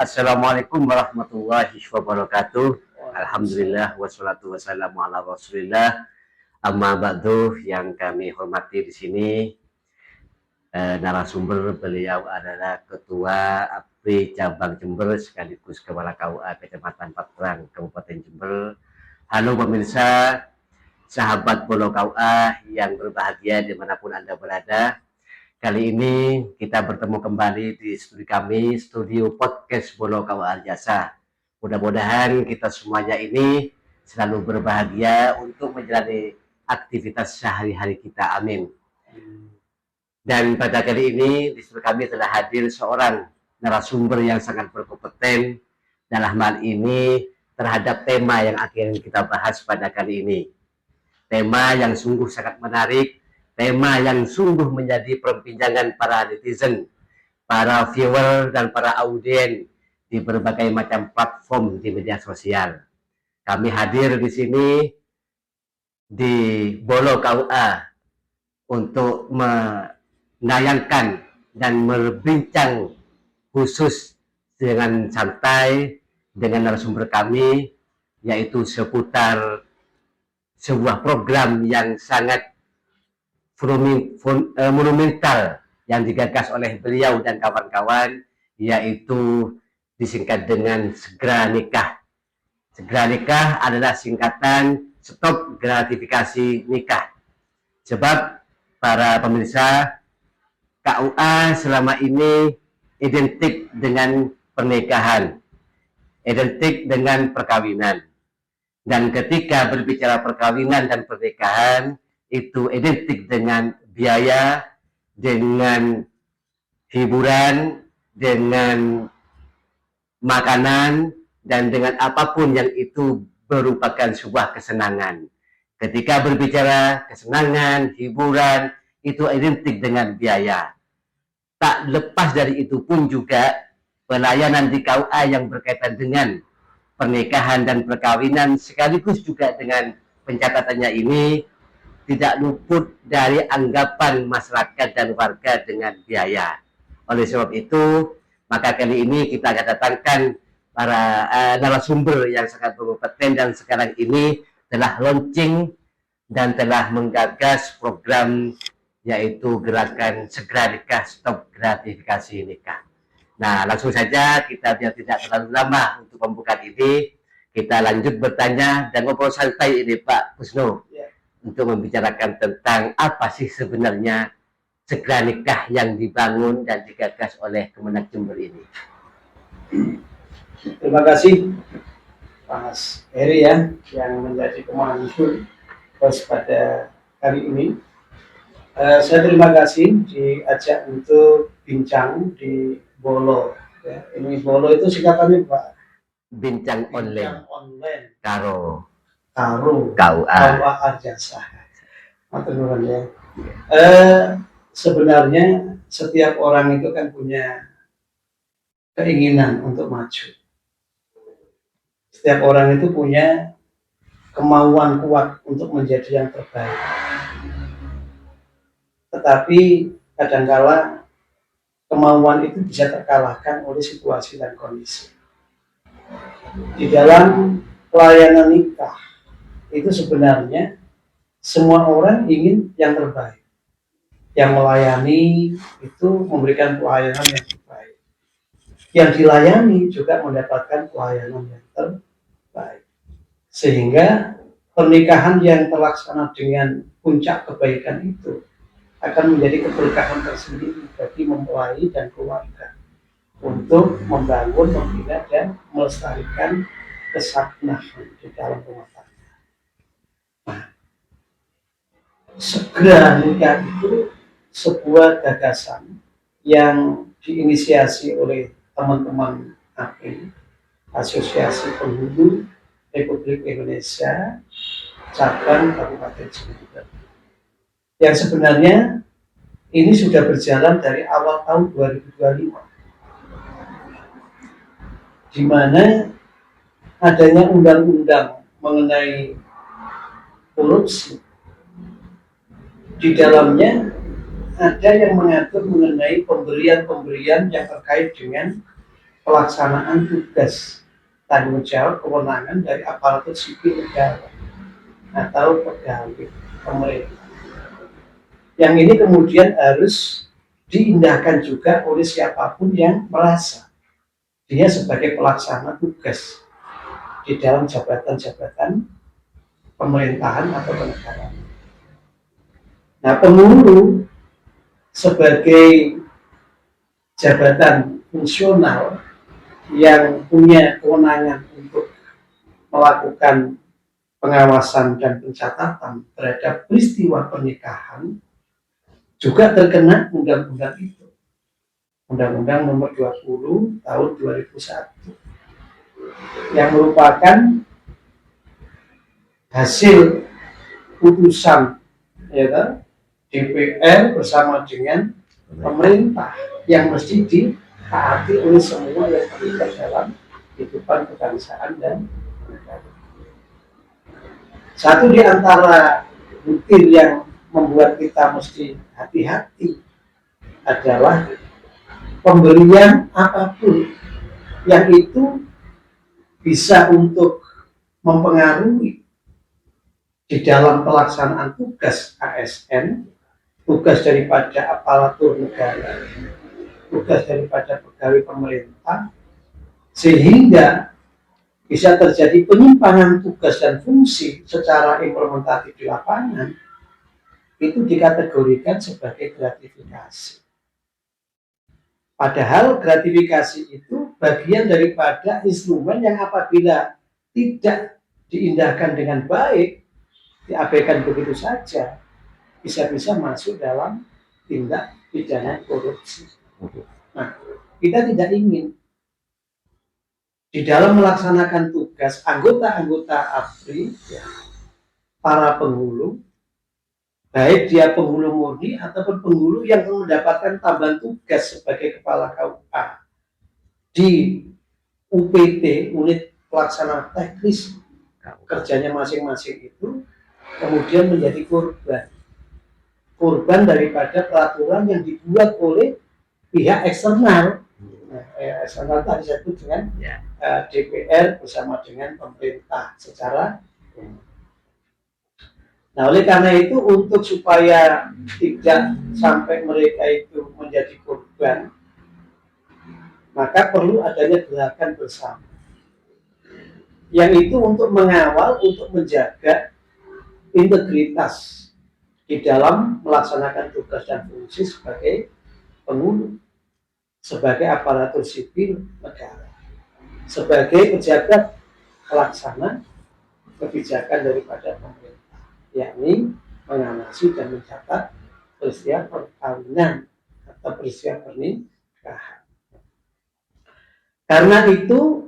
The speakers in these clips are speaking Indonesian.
Assalamualaikum warahmatullahi wabarakatuh. Alhamdulillah wassalatu wassalamu ala Rasulillah. Amma ba'du, yang kami hormati di sini narasumber beliau adalah Ketua APRI Cabang Jember sekaligus Kepala KUA Kecamatan Patrang Kabupaten Jember. Halo pemirsa, sahabat Bolo KUA yang berbahagia dimanapun Anda berada. Kali ini kita bertemu kembali di studi kami, studio podcast Bolo KUA Jasa. Mudah-mudahan kita semuanya ini selalu berbahagia untuk menjalani aktivitas sehari-hari kita. Amin. Dan pada kali ini di studi kami telah hadir seorang narasumber yang sangat berkompeten dalam hal ini terhadap tema yang akan kita bahas pada kali ini. Tema yang sungguh sangat menarik, tema yang sungguh menjadi perbincangan para netizen, para viewer dan para audien di berbagai macam platform di media sosial. Kami hadir di sini di Bolo KUA untuk menayangkan dan berbincang khusus dengan santai dengan narasumber kami, yaitu seputar sebuah program yang sangat monumental yang digagas oleh beliau dan kawan-kawan, yaitu disingkat dengan Segera Nikah. Segera Nikah adalah singkatan Stop Gratifikasi Nikah. Sebab para pemirsa, KUA selama ini identik dengan pernikahan, identik dengan perkawinan. Dan ketika berbicara perkawinan dan pernikahan, itu identik dengan biaya, dengan hiburan, dengan makanan, dan dengan apapun yang itu merupakan sebuah kesenangan. Ketika berbicara kesenangan, hiburan, itu identik dengan biaya. Tak lepas dari itu pun juga pelayanan di KUA yang berkaitan dengan pernikahan dan perkawinan sekaligus juga dengan pencatatannya ini tidak luput dari anggapan masyarakat dan warga dengan biaya. Oleh sebab itu, maka kali ini kita akan datangkan para narasumber yang sangat berkompeten dan sekarang ini telah launching dan telah menggagas program yaitu gerakan Segera Nikah Stop Gratifikasi Nikah. Nah, langsung saja kita biar tidak terlalu lama untuk pembukaan ini, kita lanjut bertanya dan ngobrol santai ini Pak Kusno, untuk membicarakan tentang apa sih sebenarnya Segera Nikah yang dibangun dan digagas oleh Kemenak Jember ini. Terima kasih Mas Heri ya, yang menjadi pemandu pada hari ini. Saya terima kasih diajak untuk bincang di Bolo. Ya. Ini Bolo itu singkatannya Pak? Bincang online. Karo KUA Jasa. Ya. Sebenarnya setiap orang itu kan punya keinginan untuk maju. Setiap orang itu punya kemauan kuat untuk menjadi yang terbaik. Tetapi kadangkala kemauan itu bisa terkalahkan oleh situasi dan kondisi. Di dalam pelayanan nikah itu sebenarnya semua orang ingin yang terbaik. Yang melayani itu memberikan pelayanan yang terbaik. Yang dilayani juga mendapatkan pelayanan yang terbaik. Sehingga pernikahan yang terlaksana dengan puncak kebaikan itu akan menjadi keberkahan tersendiri bagi mempelai dan keluarga untuk membangun, membina dan melestarikan kesaknahan di dalam rumah tangga. Nah, Segera Nikah itu sebuah gagasan yang diinisiasi oleh teman-teman APRI, Asosiasi Penghulu Republik Indonesia Cabang Kabupaten Jember, yang sebenarnya ini sudah berjalan dari awal tahun 2025, di mana adanya undang-undang mengenai korupsi. Di dalamnya ada yang mengatur mengenai pemberian-pemberian yang terkait dengan pelaksanaan tugas tanggung jawab kewenangan dari aparatur sipil negara atau pegawai pemerintah. Yang ini kemudian harus diindahkan juga oleh siapapun yang merasa dia sebagai pelaksana tugas di dalam jabatan-jabatan pemerintahan atau kenegaraan. Nah, penghulu sebagai jabatan fungsional yang punya kewenangan untuk melakukan pengawasan dan pencatatan terhadap peristiwa pernikahan juga terkena undang-undang itu. Undang-Undang Nomor 20 Tahun 2001 yang merupakan hasil putusan ya, DPR bersama dengan pemerintah yang mesti ditaati oleh semua yang terlibat dalam kehidupan kebangsaan dan negara. Satu di antara butir yang membuat kita mesti hati-hati adalah pemberian apapun yang itu bisa untuk mempengaruhi di dalam pelaksanaan tugas ASN, tugas daripada aparatur negara, tugas daripada pegawai pemerintah, sehingga bisa terjadi penyimpangan tugas dan fungsi secara implementatif di lapangan, itu dikategorikan sebagai gratifikasi. Padahal gratifikasi itu bagian daripada instrumen yang apabila tidak diindahkan dengan baik, diabaikan begitu saja, bisa-bisa masuk dalam tindak pidana korupsi. Nah, kita tidak ingin di dalam melaksanakan tugas anggota-anggota APRI, ya, para penghulu, baik dia penghulu murni ataupun penghulu yang mendapatkan tambahan tugas sebagai kepala KUA di UPT, unit pelaksana teknis kerjanya masing-masing itu, kemudian menjadi korban daripada peraturan yang dibuat oleh pihak eksternal. Nah, eksternal tadi saya sebut dengan DPR bersama dengan pemerintah secara umum. Nah, oleh karena itu untuk supaya tidak sampai mereka itu menjadi korban, maka perlu adanya gerakan bersama. Yang itu untuk mengawal, untuk menjaga integritas di dalam melaksanakan tugas dan fungsi sebagai penghulu, sebagai aparatur sipil negara, sebagai pejabat pelaksana kebijakan daripada pemerintah, yakni mengawasi dan mencatat peristiwa perkawinan atau peristiwa pernikahan. Karena itu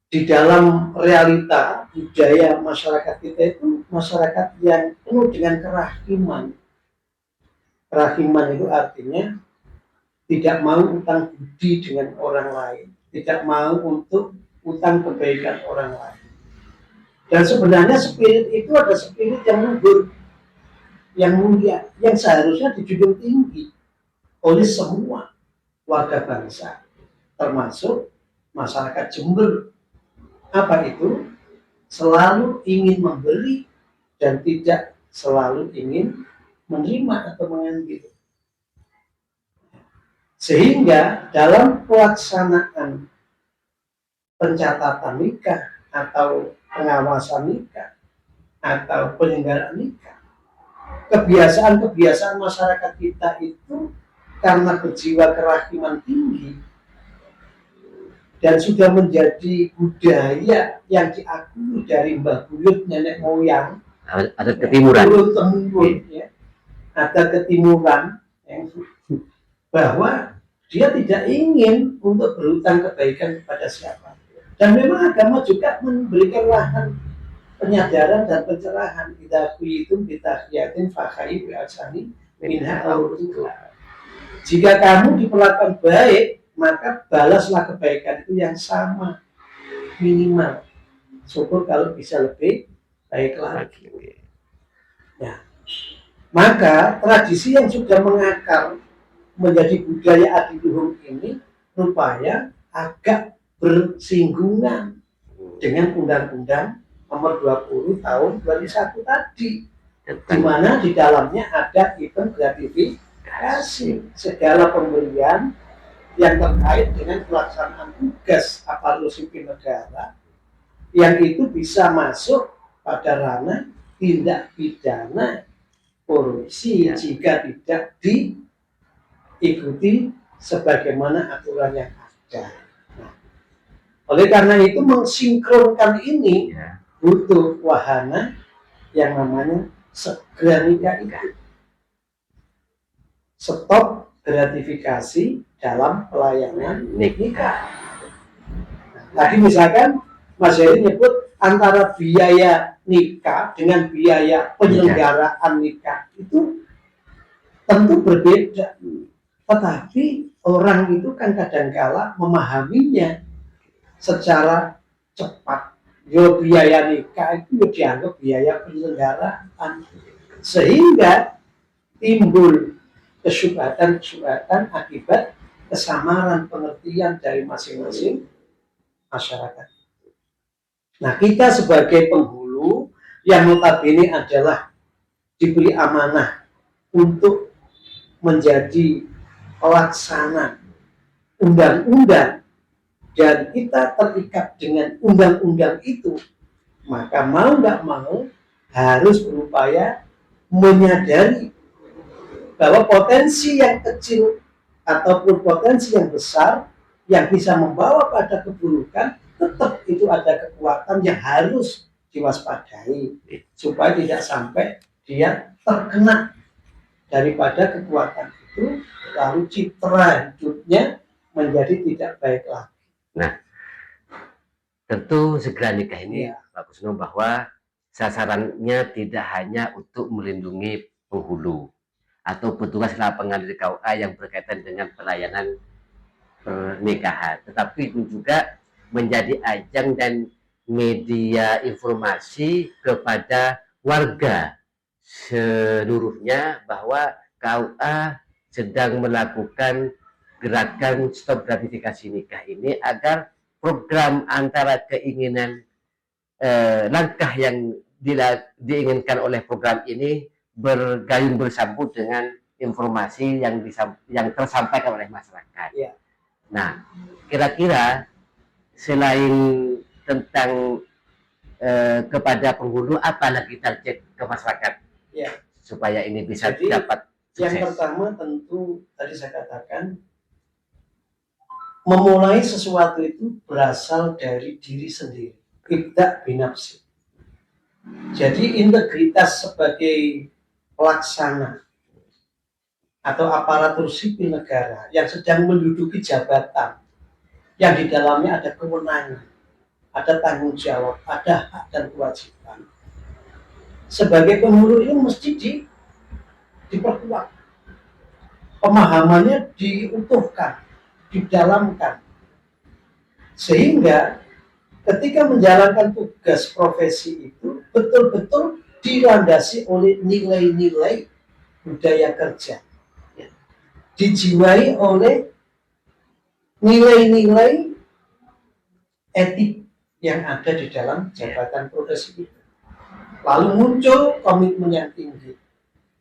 di dalam realita budaya masyarakat kita itu masyarakat yang penuh dengan kerahiman. Kerahiman itu artinya tidak mau utang budi dengan orang lain, tidak mau untuk utang kebaikan orang lain. Dan sebenarnya spirit itu ada spirit yang luhur, yang mulia, yang seharusnya dijunjung tinggi oleh semua warga bangsa, termasuk masyarakat Jember. Apa itu? Selalu ingin memberi dan tidak selalu ingin menerima atau mengambil. Sehingga dalam pelaksanaan pencatatan nikah atau pengawasan nikah atau penyelenggaraan nikah, kebiasaan-kebiasaan masyarakat kita itu karena berjiwa kerahiman tinggi dan sudah menjadi budaya yang diakui dari mbah buyut nenek moyang, ada ketimuran, ya, ada ketimuran yang bahwa dia tidak ingin untuk berhutang kebaikan kepada siapa. Dan memang agama juga memberikan lahan penyadaran dan pencerahan. Idza kuyitum bitahiyatin fakhai bi asani minha aurutullah. Jika kamu diperlakukan baik, maka balaslah kebaikan itu yang sama minimal. Syukur kalau bisa lebih baik lagi. Ya. Maka tradisi yang sudah mengakar menjadi budaya adiluhung ini rupanya agak bersinggungan dengan Undang-Undang Nomor 20 Tahun 2001 tadi, di mana di dalamnya ada event gratifikasi, segala pemberian yang terkait dengan pelaksanaan tugas aparatur sipil negara yang itu bisa masuk pada ranah tindak pidana korupsi jika tidak diikuti sebagaimana aturan yang ada. Nah, oleh karena itu mensinkronkan ini butuh wahana yang namanya segera nikah itu. Stop gratifikasi dalam pelayanan nikah. Tadi misalkan Mas Heri nyebut antara biaya nikah dengan biaya penyelenggaraan nikah itu tentu berbeda. Tetapi orang itu kan kadangkala memahaminya secara cepat. Yo biaya nikah itu dianggap biaya penyelenggaraan, sehingga timbul kesyubhatan akibat kesamaran pengertian dari masing-masing masyarakat. Nah, kita sebagai penghulu yang notabene adalah diberi amanah untuk menjadi pelaksana undang-undang dan kita terikat dengan undang-undang itu, maka mau nggak mau harus berupaya menyadari bahwa potensi yang kecil ataupun potensi yang besar yang bisa membawa pada keburukan, tetap itu ada kekuatan yang harus diwaspadai supaya tidak sampai dia terkena daripada kekuatan itu, lalu citra hidupnya menjadi tidak baik lagi. Nah, tentu segera nikah ini Pak Kusno bahwa sasarannya tidak hanya untuk melindungi penghulu atau petugas lapangan di KUA yang berkaitan dengan pelayanan pernikahan, tetapi itu juga menjadi ajang dan media informasi kepada warga seluruhnya bahwa KUA sedang melakukan gerakan stop gratifikasi nikah ini agar program antara keinginan langkah yang diinginkan oleh program ini bergayung bersambut dengan informasi yang tersampaikan oleh masyarakat. Ya. Nah, kira-kira selain tentang kepada penghulu, apa lagi target ke masyarakat supaya ini bisa dapat sukses? Yang pertama tentu tadi saya katakan, memulai sesuatu itu berasal dari diri sendiri, ibda binafsi. Jadi integritas sebagai pelaksana atau aparatur sipil negara yang sedang menduduki jabatan yang di dalamnya ada kewenangan, ada tanggung jawab, ada hak dan kewajiban. Sebagai penghulu ini mesti diperkuat, pemahamannya diutuhkan, didalamkan, sehingga ketika menjalankan tugas profesi itu betul-betul dilandasi oleh nilai-nilai budaya kerja, dijiwai oleh nilai-nilai etik yang ada di dalam jabatan profesi itu. Lalu muncul komitmen yang tinggi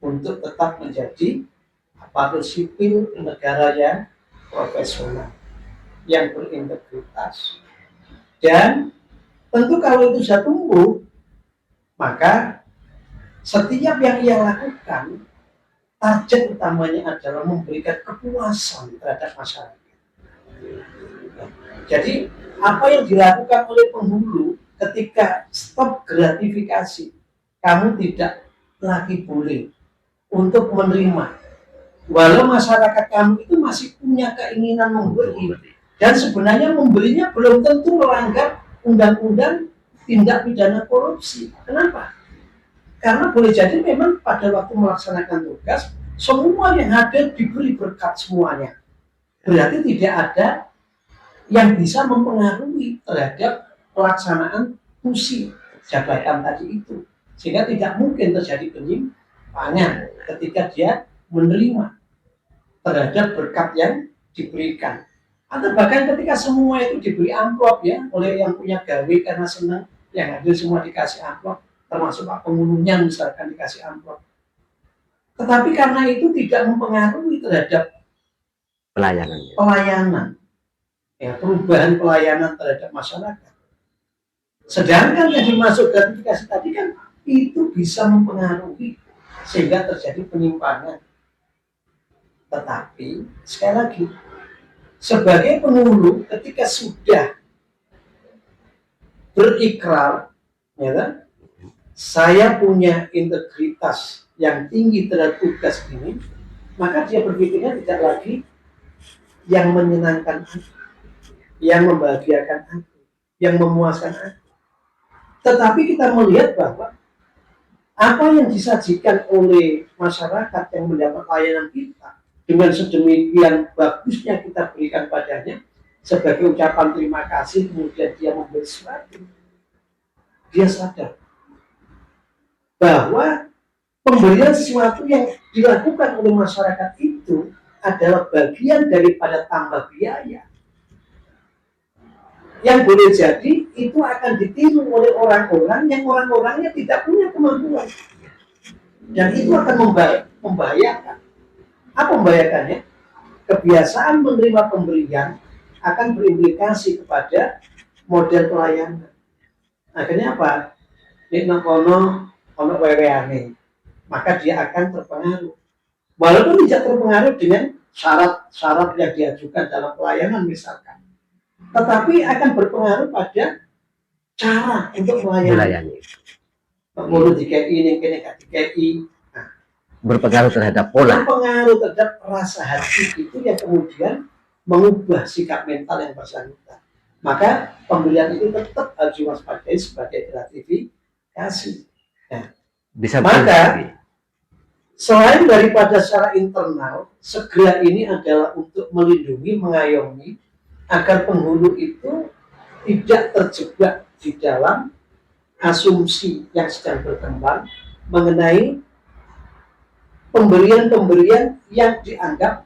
untuk tetap menjadi aparatur sipil negara yang profesional, yang berintegritas. Dan tentu kalau itu sudah tumbuh, maka setiap yang ia lakukan, target utamanya adalah memberikan kepuasan terhadap masyarakat. Jadi apa yang dilakukan oleh penghulu ketika stop gratifikasi, kamu tidak lagi boleh untuk menerima, walau masyarakat kamu itu masih punya keinginan memberi, dan sebenarnya memberinya belum tentu melanggar undang-undang tindak pidana korupsi. Kenapa? Karena boleh jadi memang pada waktu melaksanakan tugas, semua yang hadir diberi berkat semuanya. Berarti tidak ada yang bisa mempengaruhi terhadap pelaksanaan fungsi jabatan tadi itu. Sehingga tidak mungkin terjadi penyimpangan ketika dia menerima terhadap berkat yang diberikan. Atau bahkan ketika semua itu diberi amplop ya oleh yang punya gawe karena senang, yang hadir semua dikasih amplop, termasuk Pak Pengulunya misalkan dikasih amplop. Tetapi karena itu tidak mempengaruhi terhadap Pelayanannya. pelayanan, ya, perubahan pelayanan terhadap masyarakat. Sedangkan yang dimaksud gratifikasi tadi kan itu bisa mempengaruhi sehingga terjadi penyimpangan. Tetapi sekali lagi, sebagai penghulu ketika sudah berikrar, ya kan, saya punya integritas yang tinggi terhadap tugas ini, maka dia berpikirnya tidak lagi yang menyenangkan aku, yang membahagiakan aku, yang memuaskan aku. Tetapi kita melihat bahwa apa yang disajikan oleh masyarakat yang mendapat layanan kita dengan sedemikian bagusnya kita berikan padanya sebagai ucapan terima kasih, kemudian dia memberi sesuatu, dia sadar bahwa pemberian sesuatu yang dilakukan oleh masyarakat itu adalah bagian daripada tambah biaya yang boleh jadi itu akan ditiru oleh orang-orang yang orang-orangnya tidak punya kemampuan, dan itu akan membahayakan. Apa membahayakannya? Kebiasaan menerima pemberian akan berimplikasi kepada model pelayanan. Akhirnya apa? Ini nokono ono weweane, maka dia akan terpengaruh. Walaupun tidak terpengaruh dengan syarat-syarat yang diajukan dalam pelayanan misalkan, tetapi akan berpengaruh pada cara untuk melayani. Menurut DKI ini kene DKI Berpengaruh terhadap pola. Berpengaruh terhadap rasa hati itu yang kemudian mengubah sikap mental yang bersangkutan. Maka pemberian itu tetap harus diwaspadai sebagai gratifikasi. Nah, Bisa maka selain daripada secara internal, segera ini adalah untuk melindungi, mengayomi agar penghulu itu tidak terjebak di dalam asumsi yang sedang berkembang mengenai pemberian-pemberian yang dianggap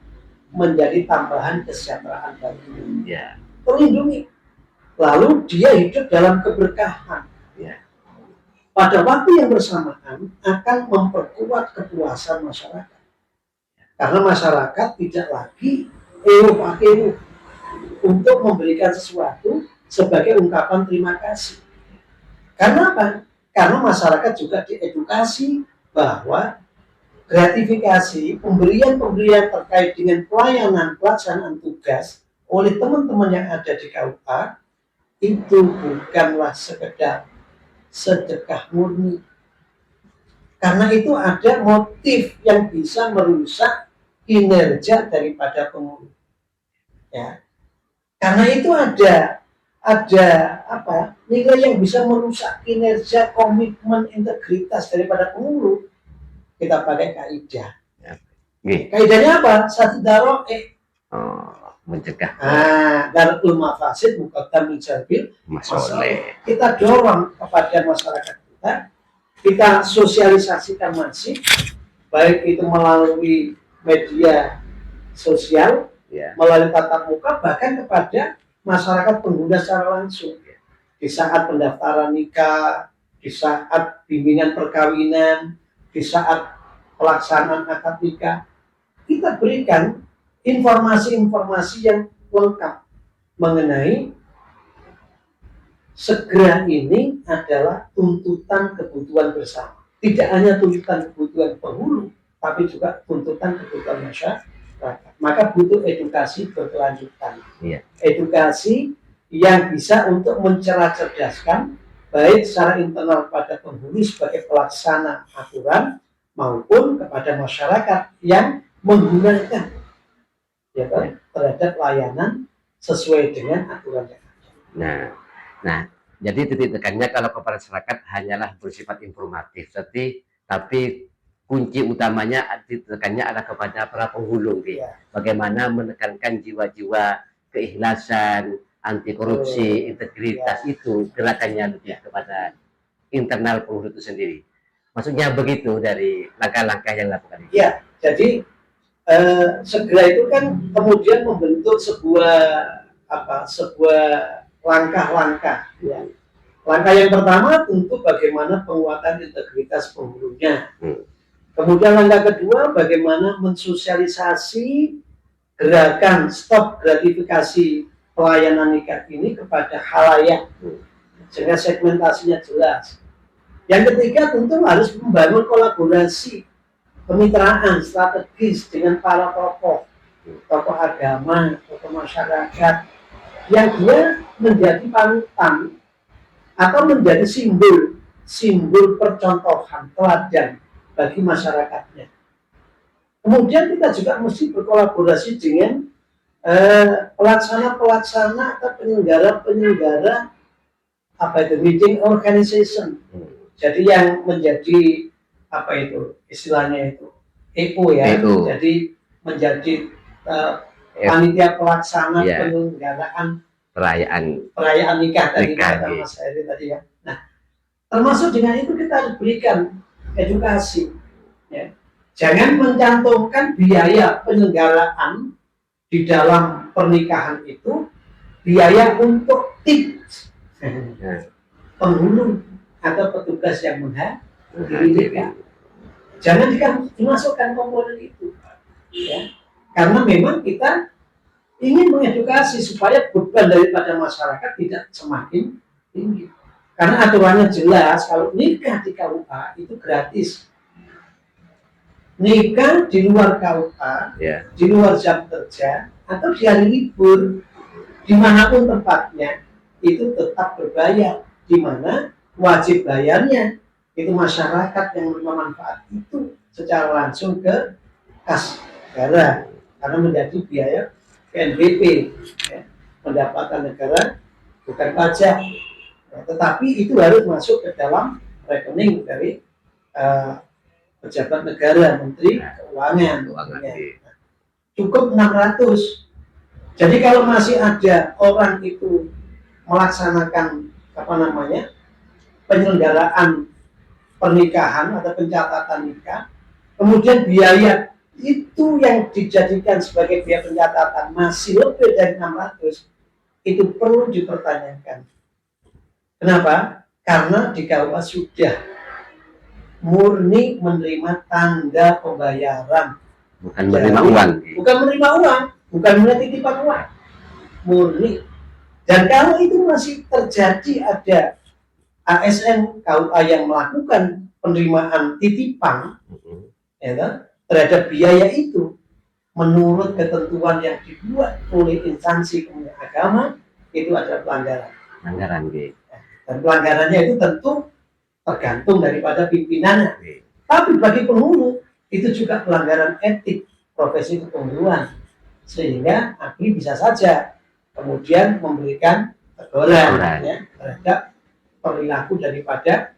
menjadi tambahan kesejahteraan bagi ya. Terlindungi. Lalu dia hidup dalam keberkahan. Ya. Pada waktu yang bersamaan akan memperkuat kepuasan masyarakat. Karena masyarakat tidak lagi ewo untuk memberikan sesuatu sebagai ungkapan terima kasih. Karena apa? Karena masyarakat juga diedukasi bahwa gratifikasi, pemberian-pemberian terkait dengan pelayanan pelaksanaan tugas oleh teman-teman yang ada di KUA itu bukanlah sekedar sedekah murni. Karena itu ada motif yang bisa merusak kinerja daripada pengurus. Ya. Karena itu ada apa? Nilai yang bisa merusak kinerja, komitmen, integritas daripada pengurus. Kita pakai kaidah. Kaidahnya apa? Satu daro mencegah. Darul mafasid muqaddam min jalbil masoleh. Kita dorong kepada masyarakat kita sosialisasikan masif, baik itu melalui media sosial, ya, melalui tatap muka, bahkan kepada masyarakat pengguna secara langsung. Di saat pendaftaran nikah, di saat bimbingan perkawinan, di saat pelaksanaan akad nikah, kita berikan informasi-informasi yang lengkap mengenai segera ini adalah tuntutan kebutuhan bersama. Tidak hanya tuntutan kebutuhan penghulu, tapi juga tuntutan kebutuhan masyarakat. Maka butuh edukasi berkelanjutan. Ya. Edukasi yang bisa untuk mencerah-cerdaskan baik secara internal pada penghulu sebagai pelaksana aturan maupun kepada masyarakat yang menggunakan ya kan, terhadap layanan sesuai dengan aturan yang ada. Nah, jadi titik tekannya kalau kepada masyarakat hanyalah bersifat informatif, tapi kunci utamanya titik tekannya adalah kepada para penghulu, ya. Bagaimana menekankan jiwa-jiwa keikhlasan, anti korupsi, integritas ya. Itu gerakannya lebih kepada internal penghulu itu sendiri. Maksudnya begitu dari langkah-langkah yang dilakukan. Ya, jadi segera itu kan kemudian membentuk sebuah langkah-langkah. Ya. Langkah yang pertama tentu bagaimana penguatan integritas penghulunya. Kemudian langkah kedua bagaimana mensosialisasi gerakan stop gratifikasi pelayanan nikah ini kepada khalayak sehingga segmentasinya jelas. Yang ketiga tentu harus membangun kolaborasi kemitraan strategis dengan para tokoh agama, tokoh masyarakat yang dia menjadi panutan atau menjadi simbol percontohan teladan bagi masyarakatnya. Kemudian kita juga mesti berkolaborasi dengan pelaksana atau penyelenggara meeting organization. Jadi yang menjadi istilahnya itu EO ya. EO. Jadi menjadi panitia pelaksana penyelenggaraan perayaan nikah tadi kata Mas Heri tadi ya. Nah, termasuk dengan itu kita harus berikan edukasi. Ya. Jangan mencantumkan biaya penyelenggaraan di dalam pernikahan itu biaya untuk tips penghulu atau petugas yang menghadiri nikah. Jangan dimasukkan komponen itu, ya. Karena memang kita ingin mengedukasi supaya beban daripada masyarakat tidak semakin tinggi. Karena aturannya jelas, kalau nikah di KUA itu gratis. Nikah di luar KUA, di luar jam kerja, atau di hari libur, dimanapun tempatnya, itu tetap berbayar. Di mana wajib bayarnya itu masyarakat yang menerima manfaat itu secara langsung ke kas negara, karena menjadi biaya PNBP, ya, pendapatan negara bukan pajak, ya, tetapi itu harus masuk ke dalam rekening dari pejabat negara, Menteri Keuangan. Ya. Cukup 600. Jadi kalau masih ada orang itu melaksanakan penyelenggaraan pernikahan atau pencatatan nikah, kemudian biaya itu yang dijadikan sebagai biaya pencatatan masih lebih dari 600, itu perlu dipertanyakan. Kenapa? Karena di KUA sudah murni menerima tanda pembayaran, bukan menerima uang, bukan menerima titipan uang, murni. Dan kalau itu masih terjadi ada ASN KUA yang melakukan penerimaan titipan, ya, terhadap biaya itu menurut ketentuan yang dibuat oleh instansi Kementerian Agama, itu adalah pelanggaran. Dan pelanggarannya itu tentu tergantung daripada pimpinannya. Tapi bagi penghulu itu juga pelanggaran etik profesi kepenghuluan, sehingga API bisa saja kemudian memberikan teguran ya, terhadap perilaku daripada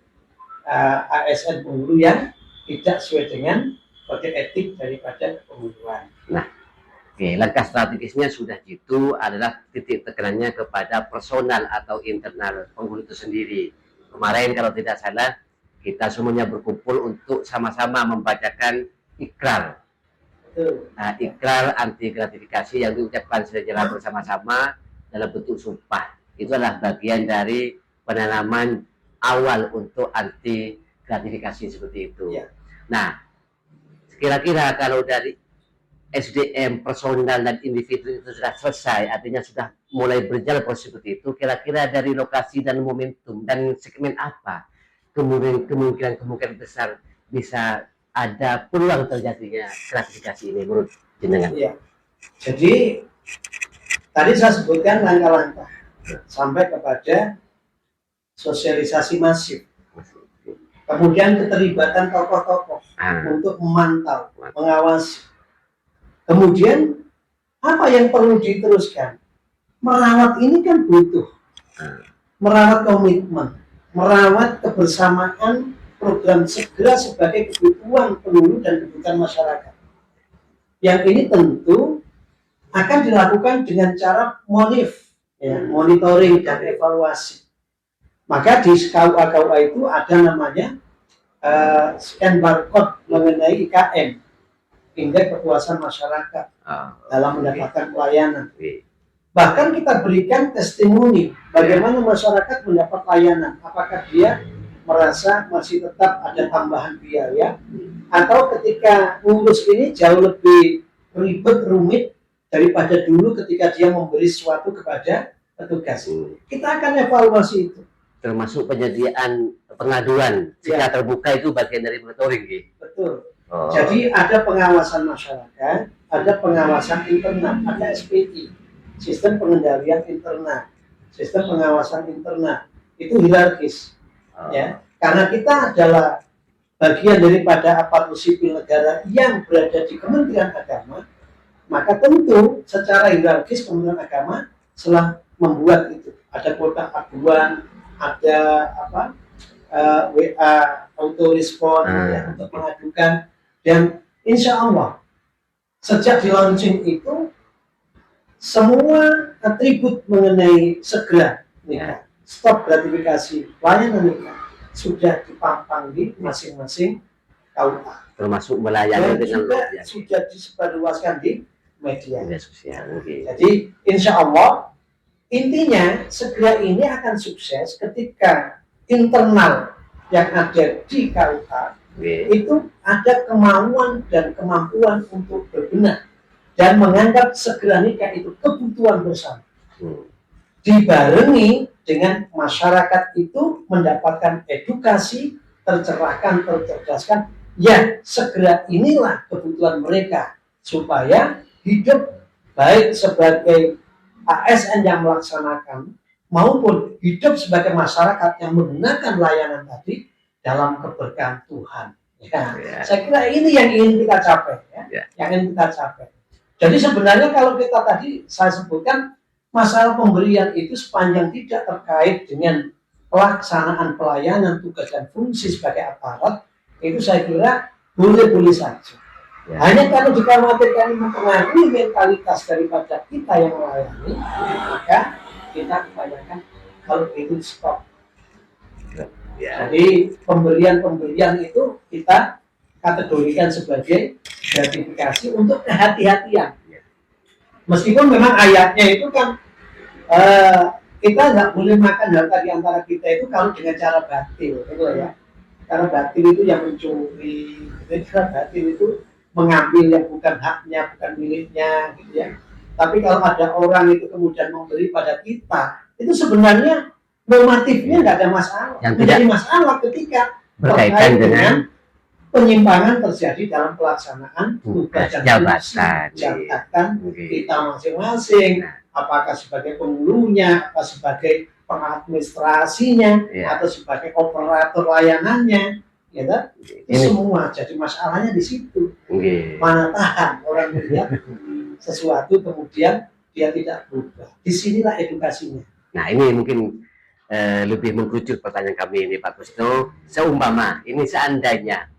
ASN penghulu yang tidak sesuai dengan kode etik daripada kepenghuluan. Nah, langkah strategisnya sudah gitu adalah titik tekanannya kepada personal atau internal penghulu itu sendiri. Kemarin kalau tidak salah kita semuanya berkumpul untuk sama-sama membacakan ikrar. Ikrar anti gratifikasi yang diucapkan secara bersama-sama dalam bentuk sumpah. Itu adalah bagian dari penanaman awal untuk anti gratifikasi seperti itu. Ya. Nah, kira-kira kalau dari SDM, personal dan individu itu sudah selesai, artinya sudah mulai berjalan proses seperti itu, kira-kira dari lokasi dan momentum dan segmen apa kemungkinan besar bisa ada peluang terjadinya gratifikasi ini menurut jenengan? Ya. Jadi tadi saya sebutkan langkah-langkah sampai kepada sosialisasi masif, kemudian keterlibatan tokoh-tokoh untuk memantau, mengawasi. Kemudian apa yang perlu diteruskan? Merawat ini kan butuh merawat komitmen, merawat kebersamaan program segera sebagai kebutuhan penghulu dan kebutuhan masyarakat. Yang ini tentu akan dilakukan dengan cara monitoring dan evaluasi. Maka di KUA itu ada namanya scan barcode mengenai IKM. indeks kepuasan masyarakat dalam mendapatkan pelayanan. Oke. Bahkan kita berikan testimoni bagaimana masyarakat mendapat layanan. Apakah dia merasa masih tetap ada tambahan biaya, atau ketika ngurus ini jauh lebih ribet, rumit daripada dulu ketika dia memberi sesuatu kepada petugas. Kita akan evaluasi itu. Termasuk penyediaan pengaduan jika terbuka itu bagian dari monitoring, gitu. Betul. Jadi ada pengawasan masyarakat, ada pengawasan internal, ada SPI. Sistem pengendalian internal, sistem pengawasan internal itu hierarkis, ya. Karena kita adalah bagian daripada aparatur sipil negara yang berada di Kementerian Agama, maka tentu secara hierarkis Kementerian Agama telah membuat itu. Ada kotak aduan, ada WA autorespon ya, untuk mengadukan, dan insya Allah sejak di launching itu semua atribut mengenai segera nikah, stop gratifikasi, layanan nikah sudah dipampang di masing-masing KUA. Termasuk melayani dengan juga sudah disebarluaskan di media sosial. Jadi insya Allah intinya segera ini akan sukses ketika internal yang ada di KUA itu ada kemauan dan kemampuan untuk berbenah dan menganggap segera nikah itu kebutuhan bersama. Dibarengi dengan masyarakat itu mendapatkan edukasi, tercerahkan, tercerdaskan, ya segera inilah kebutuhan mereka supaya hidup baik sebagai ASN yang melaksanakan maupun hidup sebagai masyarakat yang menggunakan layanan tadi dalam keberkahan Tuhan. Saya kira ini yang ingin kita capai, yang ingin kita capai. Jadi sebenarnya kalau kita tadi saya sebutkan masalah pemberian itu sepanjang tidak terkait dengan pelaksanaan pelayanan tugas dan fungsi sebagai aparat, itu saya kira boleh-boleh saja. Hanya kalau dikhawatirkan mempengaruhi mentalitas daripada kita yang melayani, maka kita kebanyakan kalau itu stop. Jadi pemberian-pemberian itu kita kategorikan sebagai gratifikasi untuk kehati-hatian. Meskipun memang ayatnya itu kan kita nggak boleh makan harta di antara kita itu kalau dengan cara batil, gitu ya. Cara batil itu yang mencuri, cara batil itu mengambil yang bukan haknya, bukan miliknya, gitu ya. Tapi kalau ada orang itu kemudian memberi pada kita, itu sebenarnya normatifnya nggak ada masalah. Menjadi masalah ketika berkaitan dengan penyimpangan terjadi dalam pelaksanaan tugas dan jabatan kita masing-masing, apakah sebagai penghulunya, apa sebagai pengadministrasinya, atau sebagai operator layanannya, ya kan? Itu semua jadi masalahnya di situ. Mana tahan orang melihat sesuatu kemudian dia tidak berubah. Disinilah edukasinya. Nah ini mungkin lebih mengkerucut pertanyaan kami ini Pak Kusto. Seumpama ini seandainya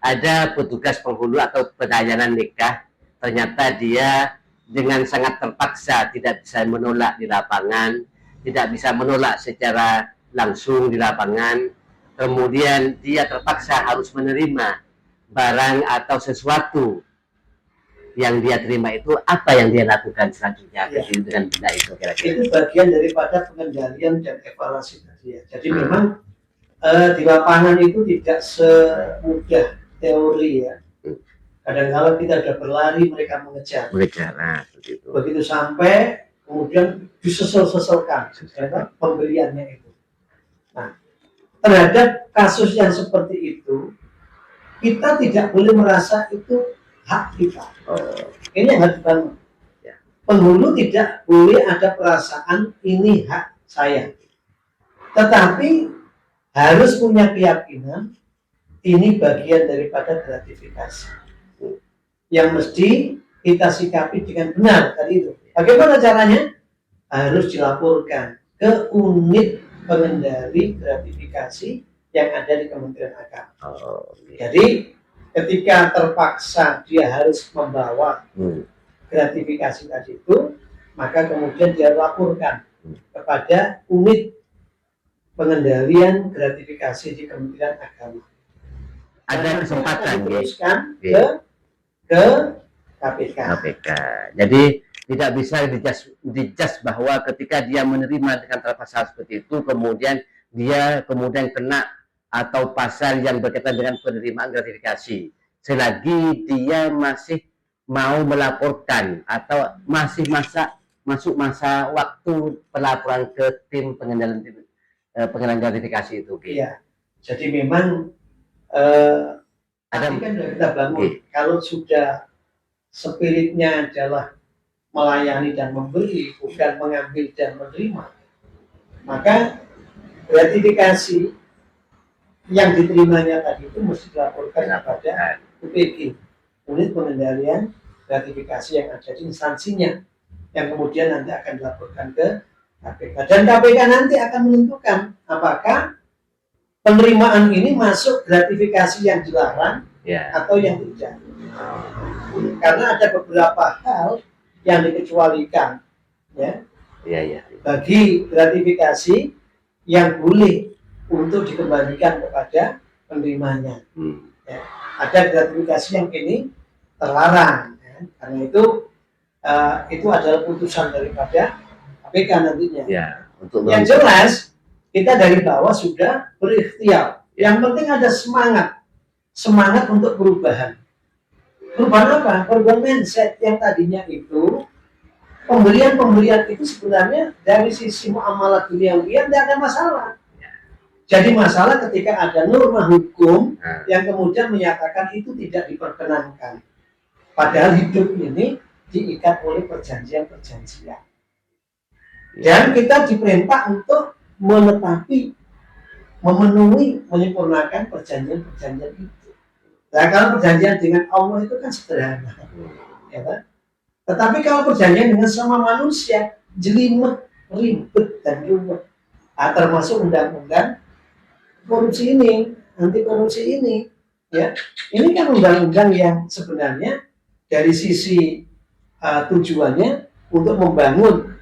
ada petugas penghulu atau pelayanan nikah, ternyata dia dengan sangat terpaksa tidak bisa menolak di lapangan, tidak bisa menolak secara langsung di lapangan, kemudian dia terpaksa harus menerima barang atau sesuatu yang dia terima, itu apa yang dia lakukan selanjutnya dengan benda itu kira-kira? Itu bagian daripada pengendalian dan evaluasi tadi ya. Jadi memang di lapangan itu tidak semudah teori ya. Kadang-kadang kita sudah berlari, mereka mengejar. Nah, begitu sampai kemudian disesal-sesalkan pembeliannya itu. Nah, terhadap kasus yang seperti itu, kita tidak boleh merasa itu hak kita. Ini yang harus dibangun. Penghulu tidak boleh ada perasaan ini hak saya. Tetapi harus punya keyakinan ini bagian daripada gratifikasi yang mesti kita sikapi dengan benar tadi itu. Bagaimana caranya? Harus dilaporkan ke unit pengendali gratifikasi yang ada di Kementerian Agama. Jadi ketika terpaksa dia harus membawa gratifikasi tadi itu, maka kemudian dia laporkan kepada unit pengendalian gratifikasi di Kementerian Agama. Ada kesempatan diteruskan ke ke KPK. KPK. Jadi tidak bisa dijas bahwa ketika dia menerima dengan pasal seperti itu, kemudian dia kena atau pasal yang berkaitan dengan penerimaan gratifikasi. Selagi dia masih mau melaporkan atau masih masuk masa waktu pelaporan ke tim pengendalian gratifikasi itu. Iya. Jadi memang tadi kan sudah kita bangun, kalau sudah spiritnya adalah melayani dan memberi, bukan mengambil dan menerima, maka gratifikasi yang diterimanya tadi itu mesti dilaporkan kepada UPG, unit pengendalian gratifikasi yang ada di instansinya, yang kemudian nanti akan dilaporkan ke KPK, dan KPK nanti akan menentukan apakah penerimaan ini masuk gratifikasi yang dilarang atau yang tidak. Karena ada beberapa hal yang dikecualikan, ya, bagi gratifikasi yang boleh untuk dikembalikan kepada penerimanya. Ya. Ada gratifikasi yang ini terlarang, ya. Karena itu adalah putusan daripada KPK nantinya. Ya, yang jelas kita dari bawah sudah berikhtiar. Yang penting ada semangat untuk perubahan. Perubahan apa? Perubahan mindset yang tadinya itu pemberian itu sebenarnya dari sisi muamalah duniawi tidak ada masalah. Jadi masalah ketika ada norma hukum yang kemudian menyatakan itu tidak diperkenankan. Padahal hidup ini diikat oleh perjanjian-perjanjian. Dan kita diperintah untuk menetapi, memenuhi, menyempurnakan perjanjian-perjanjian itu. Nah, kalau perjanjian dengan Allah itu kan sederhana, ya kan? Tetapi kalau perjanjian dengan sama manusia, jelimet, ribet, dan rumit. Termasuk undang-undang korupsi ini, anti korupsi ini, ya. Ini kan undang-undang yang sebenarnya dari sisi tujuannya untuk membangun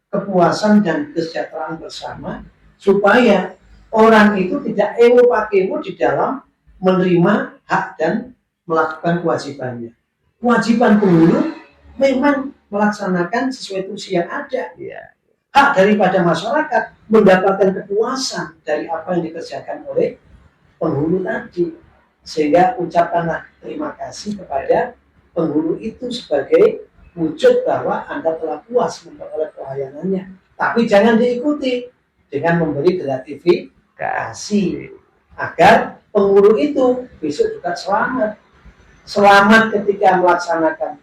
kepuasan dan kesejahteraan bersama, supaya orang itu tidak ewo pakemu di dalam menerima hak dan melakukan kewajibannya. Kewajiban penghulu memang melaksanakan sesuai fungsi yang ada. Hak daripada masyarakat mendapatkan kepuasan dari apa yang dikerjakan oleh penghulu tadi. Sehingga ucapkanlah terima kasih kepada penghulu itu sebagai wujud bahwa Anda telah puas memperoleh pelayanannya. Tapi jangan diikuti dengan memberi gratifikasi agar penghulu itu besok juga selamat ketika melaksanakan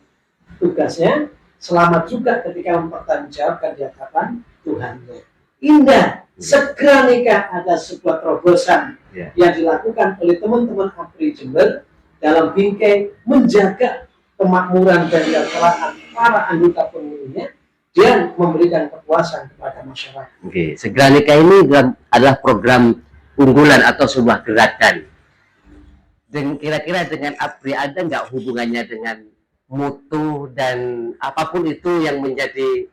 tugasnya, selamat juga ketika mempertanggungjawabkan di hadapan Tuhannya. Indah, segera nikah ada sebuah terobosan yang dilakukan oleh teman-teman APRI Jember dalam bingkai menjaga kemakmuran dan kesejahteraan para anggota penghulunya dan memberikan kepuasan kepada masyarakat. Segera nikah ini adalah program unggulan atau sebuah gerakan. Dan kira-kira dengan APRI ada nggak hubungannya dengan mutu dan apapun itu yang menjadi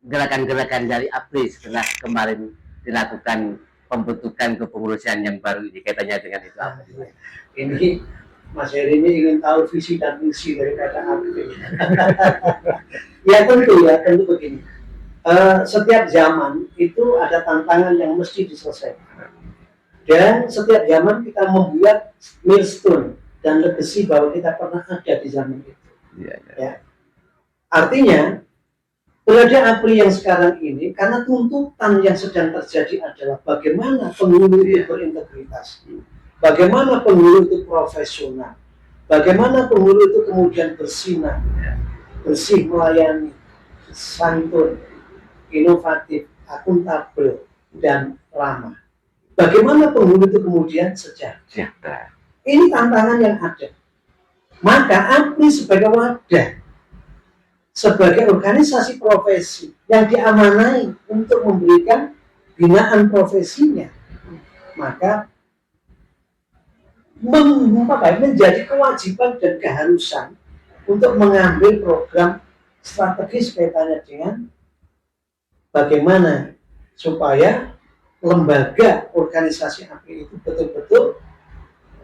gerakan-gerakan dari APRI setelah kemarin dilakukan pembentukan kepengurusan yang baru ini, kaitannya dengan itu apa? Ini Mas Heri ini ingin tahu visi dan misi daripada APRI. tentu begini. Setiap zaman itu ada tantangan yang mesti diselesaikan. Dan setiap zaman kita membuat milestone dan legacy bahwa kita pernah ada di zaman itu. Ya. Artinya, berada APRI yang sekarang ini, karena tuntutan yang sedang terjadi adalah bagaimana penghulu itu berintegritas, bagaimana penghulu itu profesional, bagaimana penghulu itu kemudian bersinar, bersih melayani, santun, inovatif, akuntabel, dan ramah. Bagaimana penghulu itu kemudian sejahtera. Ini tantangan yang ada. Maka APRI sebagai wadah, sebagai organisasi profesi yang diamanai untuk memberikan binaan profesinya, maka menjadi kewajiban dan keharusan untuk mengambil program strategis kaitannya dengan bagaimana supaya lembaga organisasi APRI itu betul-betul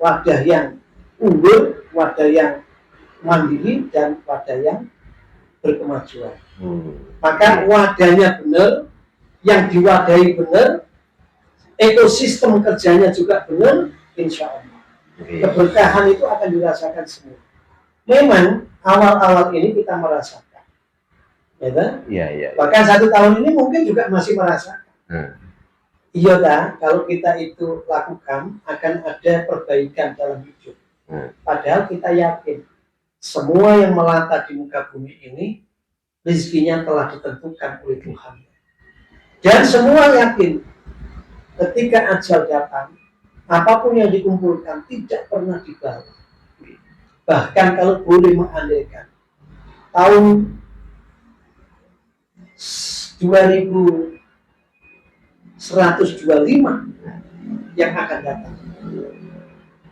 wadah yang unggul, wadah yang mandiri, dan wadah yang berkemajuan. Maka wadahnya benar, yang diwadahi benar, ekosistem kerjanya juga benar, insya Allah keberkahan itu akan dirasakan semua. Memang awal-awal ini kita merasakan, ya kan? Bahkan 1 tahun ini mungkin juga masih merasakan. Iya kan? Kalau kita itu lakukan, akan ada perbaikan dalam hidup. Padahal kita yakin semua yang melata di muka bumi ini rezekinya telah ditentukan oleh Tuhan. Dan semua yakin ketika ajal datang, apapun yang dikumpulkan tidak pernah dibawa. Bahkan kalau boleh mengandalkan tahun 2125 yang akan datang,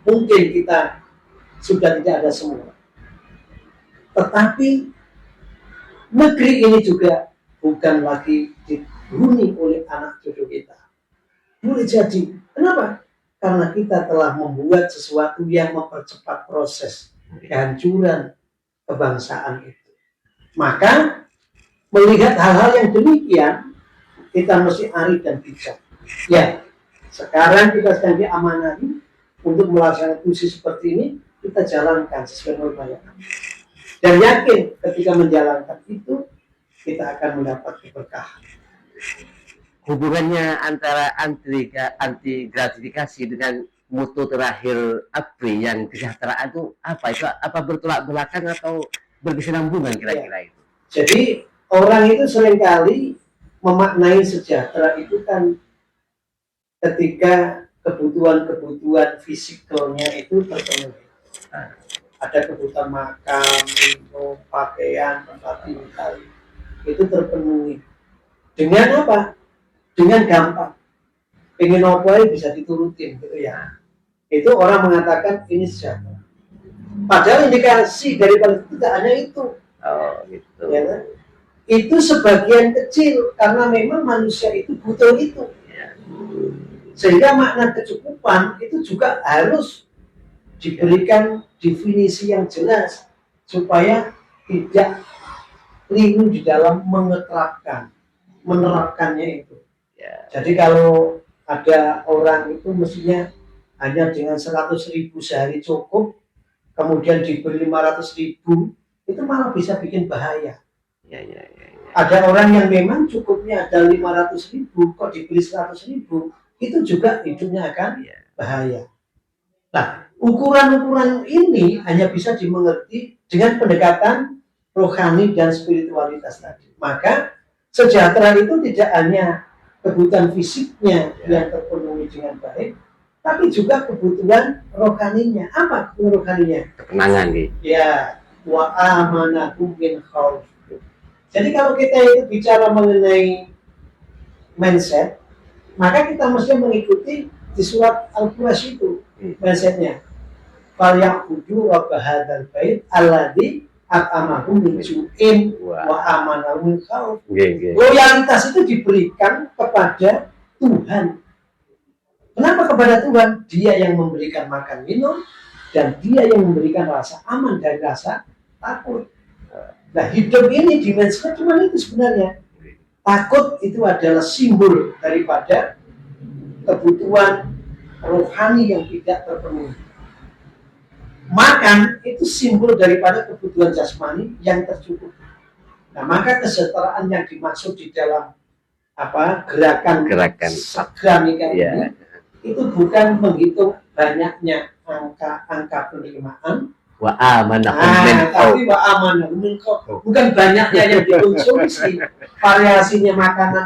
mungkin kita sudah tidak ada semua. Tetapi negeri ini juga bukan lagi dihuni oleh anak cucu kita. Boleh jadi. Kenapa? Karena kita telah membuat sesuatu yang mempercepat proses kehancuran kebangsaan itu. Maka melihat hal-hal yang demikian, kita mesti arif dan bijak. Ya, sekarang kita sedang diamanati untuk melaksanakan fungsi seperti ini, kita jalankan sesuai norma. Dan yakin ketika menjalankan itu, kita akan mendapat keberkahan. Hubungannya antara anti gratifikasi dengan mutu terakhir APRI yang kesejahteraan itu apa? Itu apa bertolak belakang atau berkesinambungan kira-kira itu? Jadi orang itu seringkali memaknai sejahtera itu kan ketika kebutuhan fisiknya itu terpenuhi. Ada kebutuhan makan, minum, pakaian, tempat tinggal itu terpenuhi. Dengan apa? Dengan gampang. Pengen apa bisa diturutin gitu ya. Itu orang mengatakan ini sejahtera. Padahal indikasi daripada itu tidak hanya itu. Gitu. Ya, kan? Itu sebagian kecil karena memang manusia itu butuh itu. Sehingga makna kecukupan itu juga harus diberikan definisi yang jelas supaya tidak keliru di dalam menerapkannya itu. Jadi kalau ada orang itu mestinya hanya dengan 100.000 sehari cukup, kemudian diberi 500.000, itu malah bisa bikin bahaya. Ada orang yang memang cukupnya ada 500.000, kok diberi 100.000, itu juga hidupnya akan bahaya. Nah, ukuran-ukuran ini hanya bisa dimengerti dengan pendekatan rohani dan spiritualitas tadi. Maka sejahtera itu tidak hanya kebutuhan fisiknya yang terpenuhi dengan baik, tapi juga kebutuhan rohaninya. Apa kebutuhan rohaninya? Ketenangan nih. Ya, wa amanahum min khauf. Jadi kalau kita itu bicara mengenai mindset, maka kita mesti mengikuti di surat Al-Qur'an itu mindsetnya. Fal ya'budu rabb hadzal bait alladzi at'amahum min ju'in wa amanahum min khauf. Loyalitas itu diberikan kepada Tuhan. Kenapa kepada Tuhan? Dia yang memberikan makan minum dan dia yang memberikan rasa aman dan rasa takut. Nah, hidup ini dimensinya cuma itu sebenarnya. Takut itu adalah simbol daripada kebutuhan rohani yang tidak terpenuhi. Makan itu simbol daripada kebutuhan jasmani yang tercukupi. Nah, maka kesejahteraan yang dimaksud di dalam gerakan segera nikah ini itu bukan menghitung banyaknya angka penerimaan, tapi wa amanahum min khauf. Bukan banyaknya yang dikonsumsi, variasinya makanan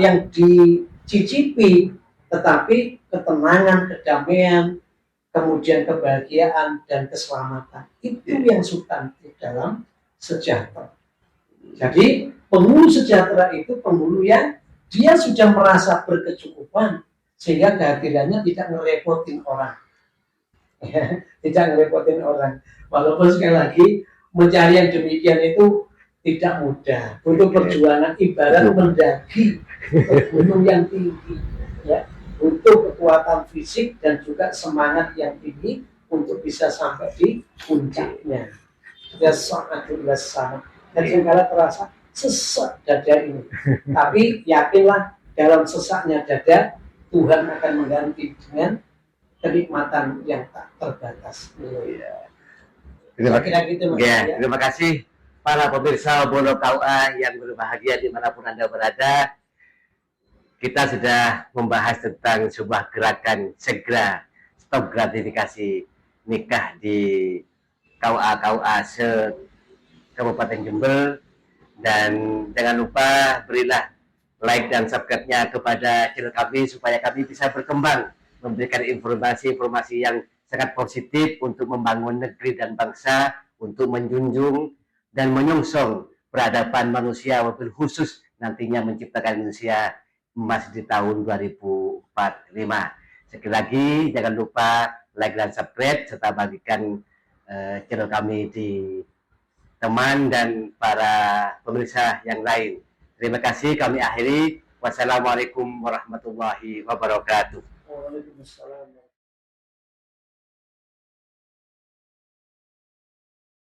yang dicicipi, tetapi ketenangan, kedamaian, kemudian kebahagiaan dan keselamatan itu yang substantif dalam sejahtera. Jadi penghulu sejahtera itu penghulu yang dia sudah merasa berkecukupan sehingga kehadirannya tidak ngerepotin orang. Tidak ngerepotin orang. Walaupun sekali lagi mencari yang demikian itu tidak mudah, butuh perjuangan, ibarat mendaki ke gunung yang tinggi, ya, butuh kekuatan fisik dan juga semangat yang tinggi untuk bisa sampai di puncaknya. Ya sangat sama. Dan segala terasa sesak dada ini. Tapi yakinlah dalam sesaknya dada Tuhan akan mengganti dengan kenikmatan yang tak terbatas. Terima, Kira-kira gitu Mas. ya, terima kasih para pemirsa Bono KUA yang berbahagia dimanapun Anda berada. Kita sudah membahas tentang sebuah gerakan segera stop gratifikasi nikah di KUA se Kabupaten Jember, dan jangan lupa berilah like dan subscribe-nya kepada channel kami supaya kami bisa berkembang memberikan informasi-informasi yang sangat positif untuk membangun negeri dan bangsa, untuk menjunjung dan menyongsong peradaban manusia, wabil khusus nantinya menciptakan Indonesia emas di tahun 2045. Sekali lagi jangan lupa like dan subscribe serta bagikan channel kami di teman dan para pemirsa yang lain. Terima kasih, kami akhiri. Wassalamualaikum warahmatullahi wabarakatuh. Waalaikumsalam.